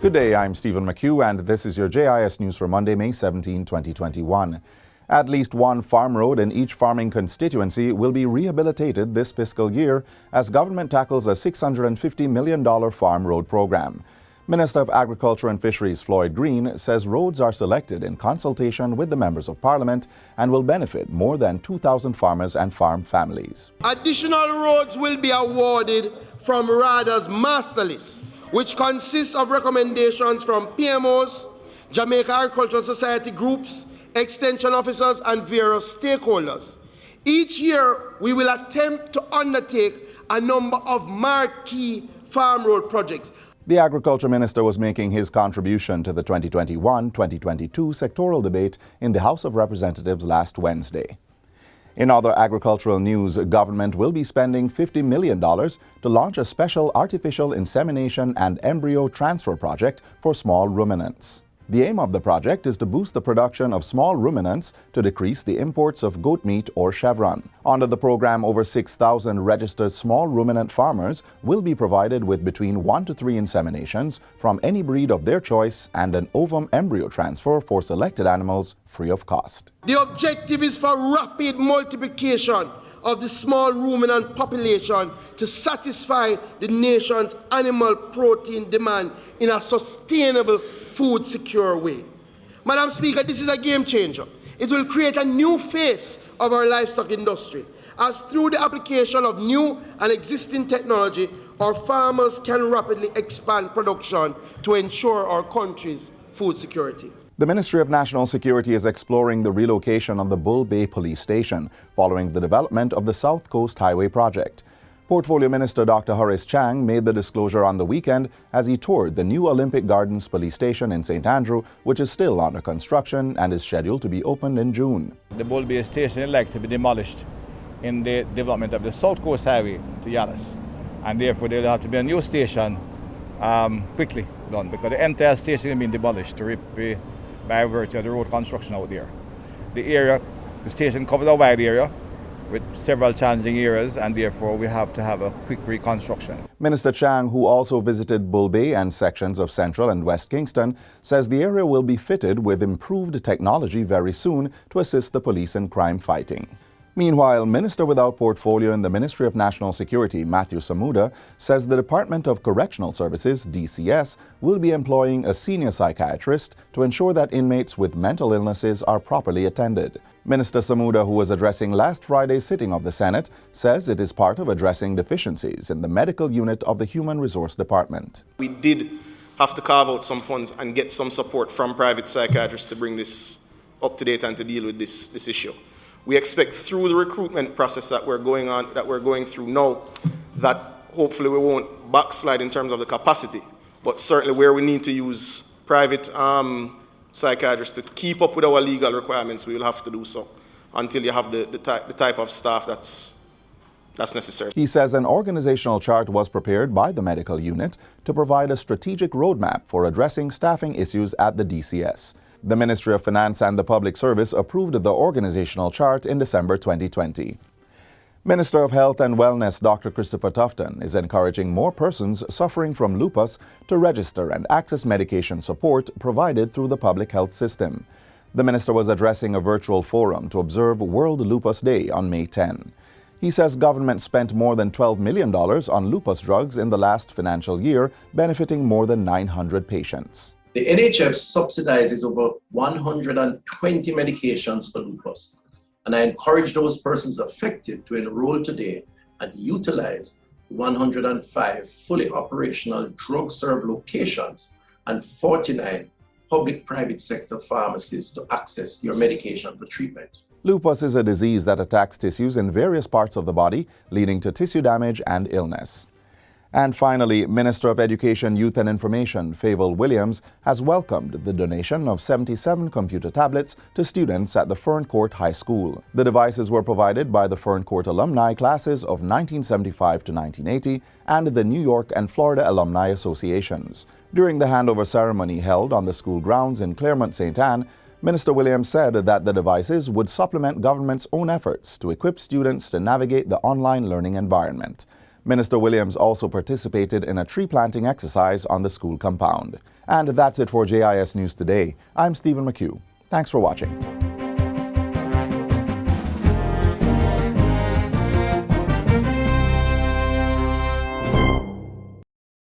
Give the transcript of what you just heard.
Good day, I'm Stephen McHugh, and this is your JIS News for Monday, May 17, 2021. At least one farm road in each farming constituency will be rehabilitated this fiscal year as government tackles a $650 million farm road program. Minister of Agriculture and Fisheries Floyd Green says roads are selected in consultation with the members of Parliament and will benefit more than 2,000 farmers and farm families. Additional roads will be awarded from RADA's master list, which consists of recommendations from PMOs, Jamaica Agricultural Society groups, extension officers, and various stakeholders. Each year, we will attempt to undertake a number of marquee farm road projects. The Agriculture Minister was making his contribution to the 2021-2022 sectoral debate in the House of Representatives last Wednesday. In other agricultural news, government will be spending $50 million to launch a special artificial insemination and embryo transfer project for small ruminants. The aim of the project is to boost the production of small ruminants to decrease the imports of goat meat or chevron. Under the program, over 6,000 registered small ruminant farmers will be provided with between 1 to 3 inseminations from any breed of their choice and an ovum embryo transfer for selected animals free of cost. The objective is for rapid multiplication of the small ruminant population to satisfy the nation's animal protein demand in a sustainable, food secure way. Madam Speaker, this is a game changer. It will create a new face of our livestock industry, as through the application of new and existing technology, our farmers can rapidly expand production to ensure our country's food security. The Ministry of National Security is exploring the relocation of the Bull Bay Police Station following the development of the South Coast Highway project. Portfolio Minister Dr. Horace Chang made the disclosure on the weekend as he toured the new Olympic Gardens Police Station in St. Andrew, which is still under construction and is scheduled to be opened in June. The Bull Bay Station is likely to be demolished in the development of the South Coast Highway to JIS, and therefore there will have to be a new station quickly done, because the entire station is being demolished by virtue of the road construction out there. The station covers a wide area with several challenging areas, and therefore we have to have a quick reconstruction. Minister Chang, who also visited Bull Bay and sections of Central and West Kingston, says the area will be fitted with improved technology very soon to assist the police in crime fighting. Meanwhile, Minister without portfolio in the Ministry of National Security, Matthew Samuda, says the Department of Correctional Services, DCS, will be employing a senior psychiatrist to ensure that inmates with mental illnesses are properly attended. Minister Samuda, who was addressing last Friday's sitting of the Senate, says it is part of addressing deficiencies in the medical unit of the Human Resource Department. We did have to carve out some funds and get some support from private psychiatrists to bring this up to date and to deal with this issue. We expect through the recruitment process that we're going through now, that hopefully we won't backslide in terms of the capacity, but certainly where we need to use private psychiatrists to keep up with our legal requirements, we will have to do so until you have the type of staff that's necessary. He says an organizational chart was prepared by the medical unit to provide a strategic roadmap for addressing staffing issues at the DCS. The Ministry of Finance and the Public Service approved the organizational chart in December 2020. Minister of Health and Wellness Dr. Christopher Tufton is encouraging more persons suffering from lupus to register and access medication support provided through the public health system. The minister was addressing a virtual forum to observe World Lupus Day on May 10. He says government spent more than $12 million on lupus drugs in the last financial year, benefiting more than 900 patients. The NHS subsidizes over 120 medications for lupus, and I encourage those persons affected to enroll today and utilize 105 fully operational drug-serve locations and 49 public-private sector pharmacies to access your medication for treatment. Lupus is a disease that attacks tissues in various parts of the body, leading to tissue damage and illness. And finally, Minister of Education, Youth and Information, Favour Williams, has welcomed the donation of 77 computer tablets to students at the Ferncourt High School. The devices were provided by the Ferncourt alumni classes of 1975 to 1980 and the New York and Florida Alumni Associations. During the handover ceremony held on the school grounds in Claremont St. Anne, Minister Williams said that the devices would supplement government's own efforts to equip students to navigate the online learning environment. Minister Williams also participated in a tree planting exercise on the school compound. And that's it for JIS News Today. I'm Stephen McHugh. Thanks for watching.